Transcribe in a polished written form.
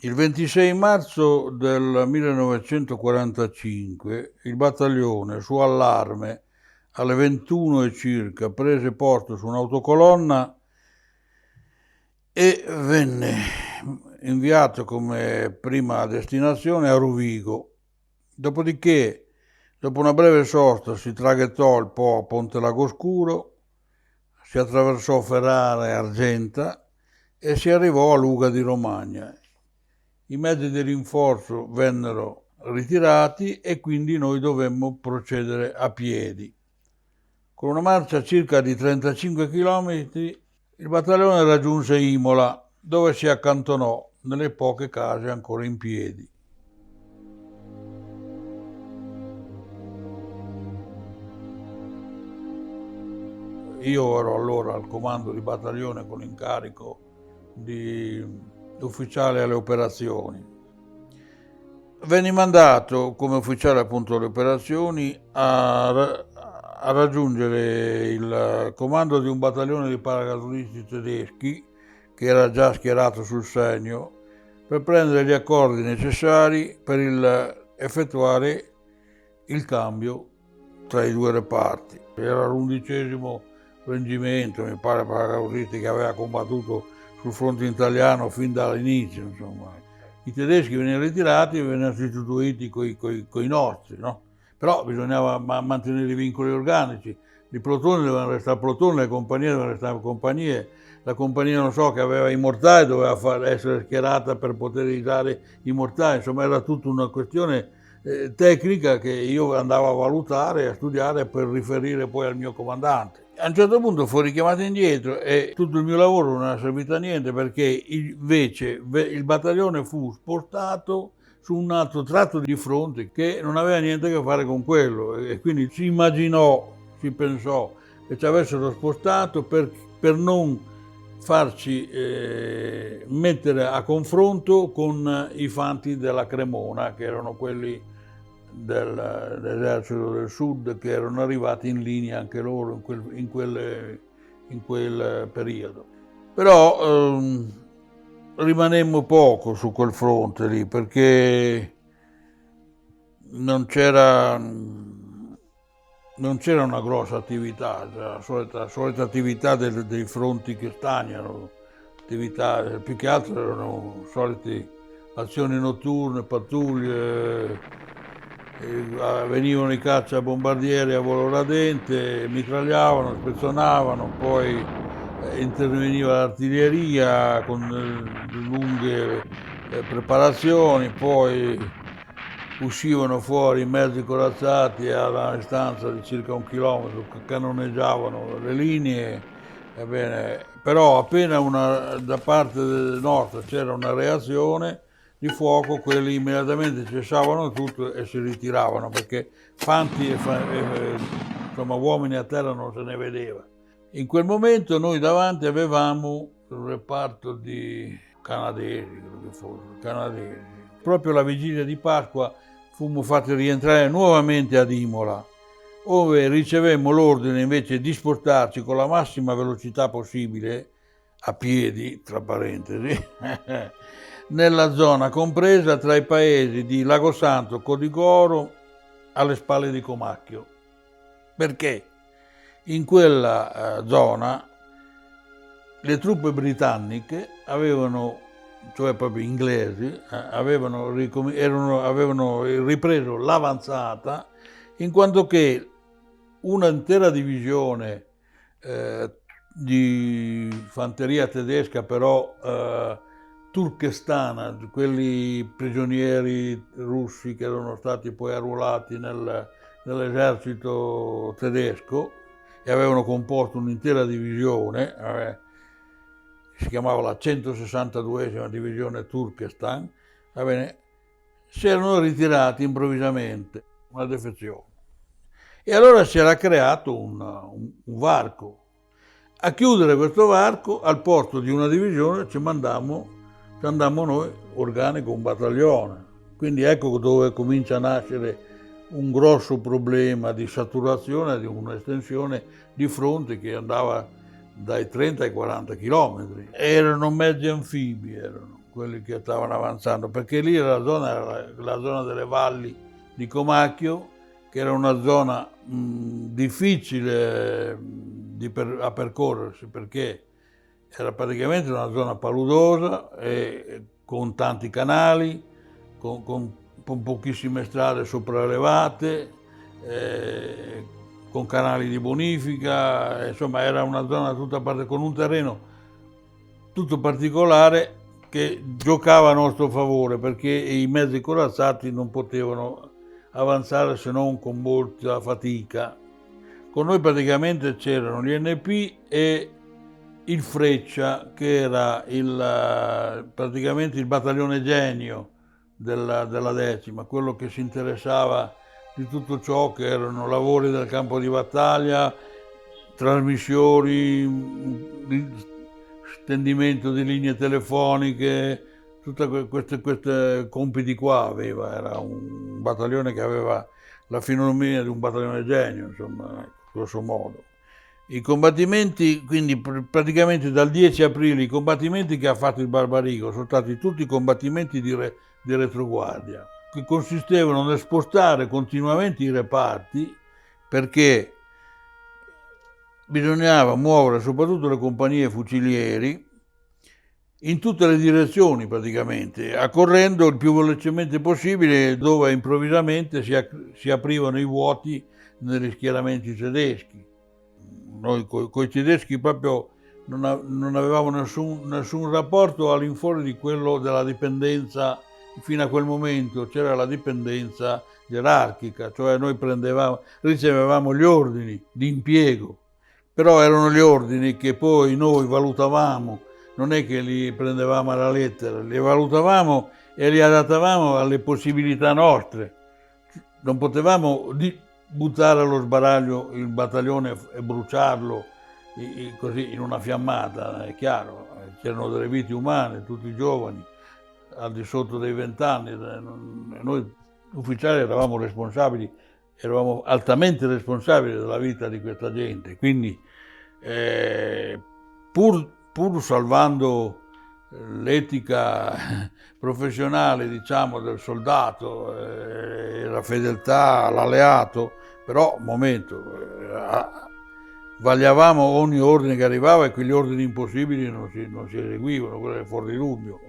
Il 26 marzo del 1945 il battaglione, su allarme, alle 21 e circa, prese posto su un'autocolonna e venne inviato come prima destinazione a Rovigo. Dopodiché, dopo una breve sosta, si traghettò il Po a Ponte Lago Scuro, si attraversò Ferrara e Argenta e si arrivò a Luga di Romagna. I mezzi di rinforzo vennero ritirati e quindi noi dovemmo procedere a piedi. Con una marcia circa di 35 chilometri, il battaglione raggiunse Imola, dove si accantonò nelle poche case ancora in piedi. Io ero allora al comando di battaglione con incarico di ufficiale alle operazioni. Venni mandato come ufficiale appunto alle operazioni a raggiungere il comando di un battaglione di paracadutisti tedeschi che era già schierato sul Segno per prendere gli accordi necessari per effettuare il cambio tra i due reparti. Era l'11° reggimento, mi pare, paracadutisti che aveva combattuto sul fronte italiano fin dall'inizio, insomma. I tedeschi venivano ritirati e venivano sostituiti coi nostri, no? Però bisognava mantenere i vincoli organici. I plotoni dovevano restare plotoni, le compagnie dovevano restare compagnie. La compagnia, non so, che aveva i mortai doveva essere schierata per poter usare i mortai. Insomma, era tutta una questione tecnica che io andavo a valutare, a studiare per riferire poi al mio comandante. A un certo punto fu richiamato indietro e tutto il mio lavoro non è servito a niente perché invece il battaglione fu spostato su un altro tratto di fronte che non aveva niente a che fare con quello e quindi si immaginò, si pensò che ci avessero spostato per non farci mettere a confronto con i fanti della Cremona, che erano quelli dell'esercito del sud, che erano arrivati in linea anche loro in quel periodo. Però rimanemmo poco su quel fronte lì, perché non c'era una grossa attività, la solita attività dei fronti che stagnano, attività più che altro erano solite azioni notturne, pattuglie, venivano i cacciabombardieri a volo radente, mitragliavano, spezzonavano, poi interveniva l'artiglieria con lunghe preparazioni, poi uscivano fuori i mezzi corazzati alla distanza di circa 1 chilometro, cannoneggiavano le linee, però appena da parte nostra c'era una reazione di fuoco, quelli immediatamente cessavano tutto e si ritiravano, perché fanti insomma, uomini a terra non se ne vedeva. In quel momento noi davanti avevamo un reparto di canadesi, credo che fossero, canadesi. Proprio la vigilia di Pasqua fummo fatti rientrare nuovamente ad Imola, dove ricevemmo l'ordine invece di spostarci con la massima velocità possibile, a piedi, tra parentesi, nella zona compresa tra i paesi di Lagosanto, Codigoro, alle spalle di Comacchio. Perché in quella zona le truppe britanniche avevano, cioè proprio inglesi, avevano ripreso l'avanzata, in quanto che un'intera divisione di fanteria tedesca, però turkestana, quelli prigionieri russi che erano stati poi arruolati nell'esercito tedesco e avevano composto un'intera divisione, si chiamava la 162esima divisione Turkestan, si erano ritirati improvvisamente, una defezione. E allora si era creato un varco. A chiudere questo varco, al porto di una divisione ci andammo noi, organico, un battaglione. Quindi ecco dove comincia a nascere un grosso problema di saturazione di un'estensione di fronte che andava dai 30 ai 40 chilometri. Erano mezzi anfibi, quelli che stavano avanzando, perché lì era la zona delle valli di Comacchio, che era una zona difficile a percorrersi, perché era praticamente una zona paludosa e con tanti canali, con pochissime strade sopraelevate, con canali di bonifica, insomma era una zona tutta parte con un terreno tutto particolare che giocava a nostro favore, perché i mezzi corazzati non potevano avanzare se non con molta fatica. Con noi praticamente c'erano gli NP e il Freccia, che era praticamente il battaglione genio della decima, quello che si interessava di tutto ciò che erano lavori del campo di battaglia, trasmissioni, stendimento di linee telefoniche, tutti questi compiti qua aveva. Era un battaglione che aveva la fisionomia di un battaglione genio, insomma, grosso modo. I combattimenti, quindi praticamente dal 10 aprile, i combattimenti che ha fatto il Barbarigo sono stati tutti combattimenti di retroguardia, che consistevano nel spostare continuamente i reparti, perché bisognava muovere soprattutto le compagnie fucilieri in tutte le direzioni praticamente, accorrendo il più velocemente possibile dove improvvisamente si aprivano i vuoti negli schieramenti tedeschi. Noi con i tedeschi proprio non avevamo nessun rapporto all'infuori di quello della dipendenza. Fino a quel momento c'era la dipendenza gerarchica, cioè noi ricevevamo gli ordini di impiego, però erano gli ordini che poi noi valutavamo, non è che li prendevamo alla lettera, li valutavamo e li adattavamo alle possibilità nostre. Non potevamo buttare allo sbaraglio il battaglione e bruciarlo così in una fiammata, è chiaro, c'erano delle vite umane, tutti giovani, al di sotto dei 20 anni, noi ufficiali eravamo altamente responsabili della vita di questa gente, quindi pur salvando l'etica professionale, diciamo, del soldato, la fedeltà all'alleato, però, vagliavamo ogni ordine che arrivava e quegli ordini impossibili non si eseguivano, quello è fuori di dubbio.